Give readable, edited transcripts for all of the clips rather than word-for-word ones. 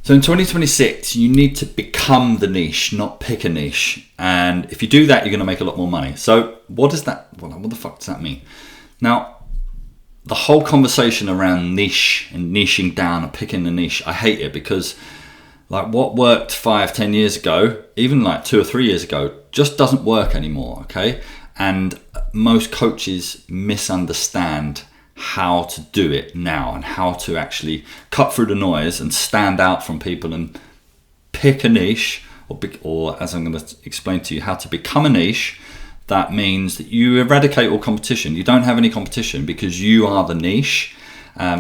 So in 2026, you need to become the niche, not pick a niche. And if you do that, you're going to make a lot more money. So what the fuck does that mean? Now, the whole conversation around niche and niching down and picking the niche, I hate it, because like what worked 5-10 years ago, even like 2 or 3 years ago, just doesn't work anymore, okay? And most coaches misunderstand how to do it now and how to actually cut through the noise and stand out from people and pick a niche, or as I'm going to explain to you, how to become a niche. That means that you eradicate all competition. You don't have any competition because you are the niche.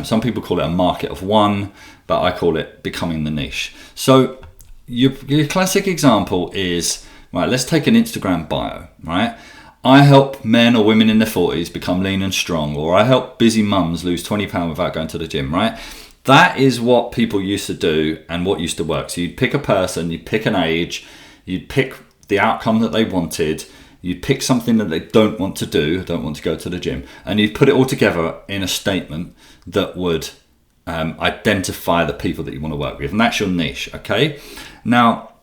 Some people call it a market of one, but I call it becoming the niche. So your classic example is, right, let's take an Instagram bio, right? I help men or women in their 40s become lean and strong, or I help busy mums lose 20 pounds without going to the gym, right? That is what people used to do and what used to work. So you'd pick a person, you'd pick an age, you'd pick the outcome that they wanted, you'd pick something that they don't want to do, don't want to go to the gym, and you'd put it all together in a statement that would identify the people that you want to work with. And that's your niche, okay? Now,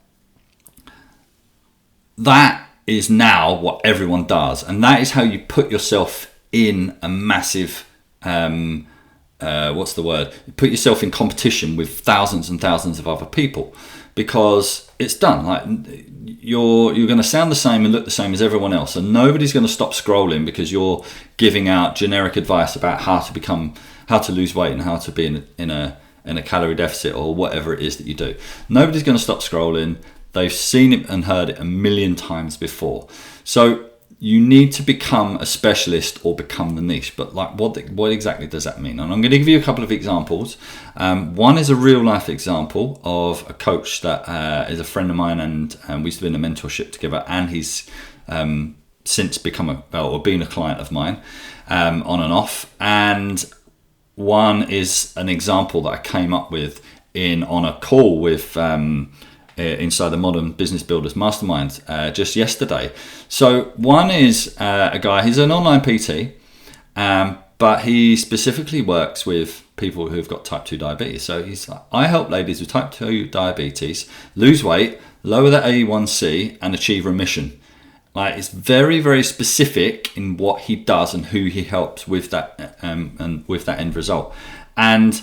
that is now what everyone does, and that is how you put yourself in a massive you put yourself in competition with thousands and thousands of other people, because it's done. Like you're going to sound the same and look the same as everyone else, and nobody's going to stop scrolling because you're giving out generic advice about how to lose weight and how to be in a calorie deficit or whatever it is that you do. Nobody's going to stop scrolling. They've seen it and heard it a million times before. So you need to become a specialist or become the niche. But like, what exactly does that mean? And I'm going to give you a couple of examples. One is a real life example of a coach that is a friend of mine, and we used to be in a mentorship together. And he's since become been a client of mine on and off. And one is an example that I came up with on a call with inside the Modern Business Builders Mastermind just yesterday. So one is a guy, he's an online PT, but he specifically works with people who've got type 2 diabetes. So he's like, I help ladies with type 2 diabetes lose weight, lower their A1C, and achieve remission. Like, it's very, very specific in what he does and who he helps with that, and with that end result. And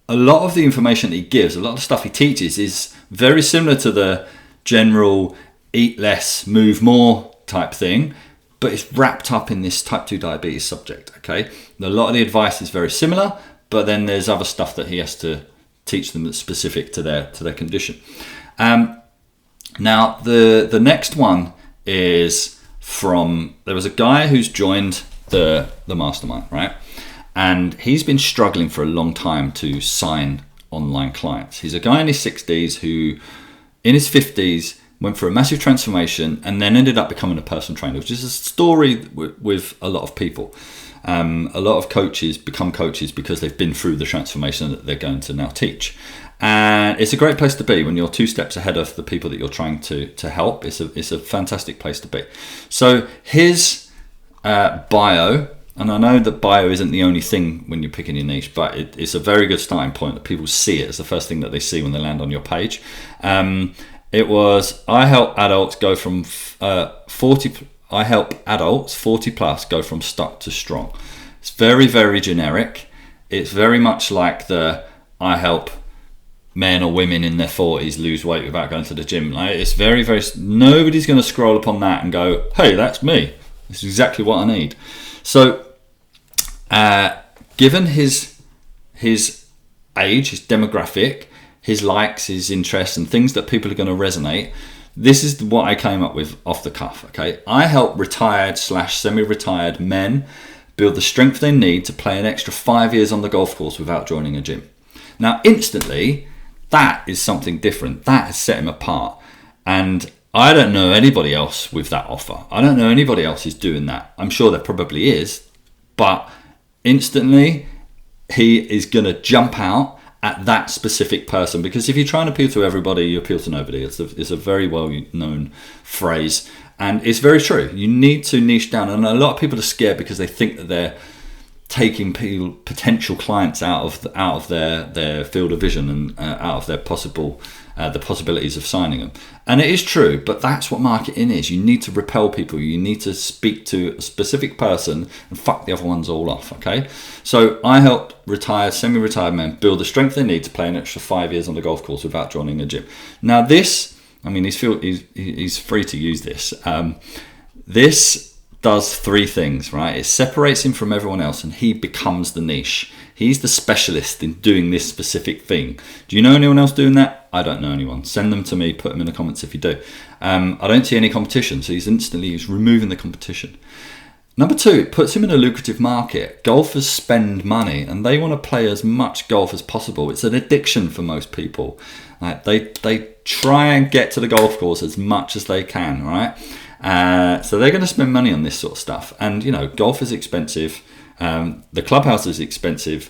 a lot of the information that he gives, a lot of the stuff he teaches is very similar to the general eat less, move more type thing, but it's wrapped up in this type 2 diabetes subject, okay? A lot of the advice is very similar, but then there's other stuff that he has to teach them that's specific to their condition. Now, the next one is there was a guy who's joined the mastermind, right? And he's been struggling for a long time to sign online clients. He's a guy in his 60s who, in his 50s, went through a massive transformation and then ended up becoming a personal trainer, which is a story with a lot of people. A lot of coaches become coaches because they've been through the transformation that they're going to now teach. And it's a great place to be when you're 2 steps ahead of the people that you're trying to help. It's a fantastic place to be. So his bio, and I know that bio isn't the only thing when you're picking your niche, but it's a very good starting point that people see it as the first thing that they see when they land on your page. It was, I help adults go from 40 plus go from stuck to strong. It's very, very generic. It's very much like I help men or women in their 40s lose weight without going to the gym. Like, it's very, very, nobody's going to scroll upon that and go, hey, that's me. This is exactly what I need. So, given his age, his demographic, his likes, his interests, and things that people are going to resonate, this is what I came up with off the cuff, okay? I help retired / semi-retired men build the strength they need to play an extra 5 years on the golf course without joining a gym. Now, instantly, that is something different. That has set him apart. And I don't know anybody else with that offer. I don't know anybody else who's doing that. I'm sure there probably is, but instantly, he is going to jump out at that specific person, because if you try and appeal to everybody, you appeal to nobody. It's a very well-known phrase, and it's very true. You need to niche down, and a lot of people are scared because they think that taking potential clients out of their field of vision and out of their the possibilities of signing them. And it is true, but that's what marketing is. You need to repel people. You need to speak to a specific person and fuck the other ones all off, okay? So I help semi-retired men build the strength they need to play an extra 5 years on the golf course without joining a gym. Now this, I mean, he's free to use this. This does three things, right? It separates him from everyone else and he becomes the niche. He's the specialist in doing this specific thing. Do you know anyone else doing that? I don't know anyone. Send them to me, put them in the comments if you do. I don't see any competition, so he's removing the competition. Number two, it puts him in a lucrative market. Golfers spend money and they want to play as much golf as possible. It's an addiction for most people. They try and get to the golf course as much as they can, right? So they're going to spend money on this sort of stuff. And, you know, golf is expensive. The clubhouse is expensive.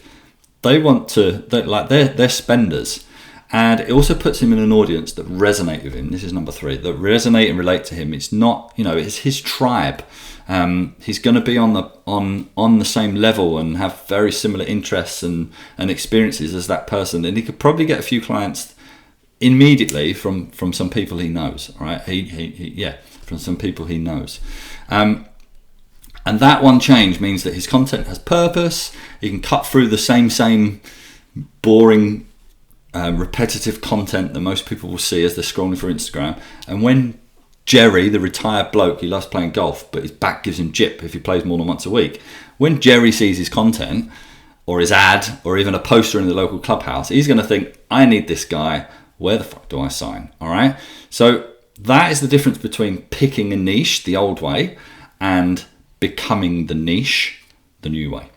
They're spenders. And it also puts him in an audience that resonate with him. This is number three, that resonate and relate to him. It's not, you know, it's his tribe. He's going to be on the same level and have very similar interests and experiences as that person. And he could probably get a few clients immediately from some people he knows, right? From some people he knows. And that one change means that his content has purpose. He can cut through the same boring, repetitive content that most people will see as they're scrolling through Instagram. And when Jerry, the retired bloke, he loves playing golf, but his back gives him jip if he plays more than once a week. When Jerry sees his content or his ad or even a poster in the local clubhouse, he's going to think, I need this guy. Where the fuck do I sign? All right. So that is the difference between picking a niche, the old way, and becoming the niche, the new way.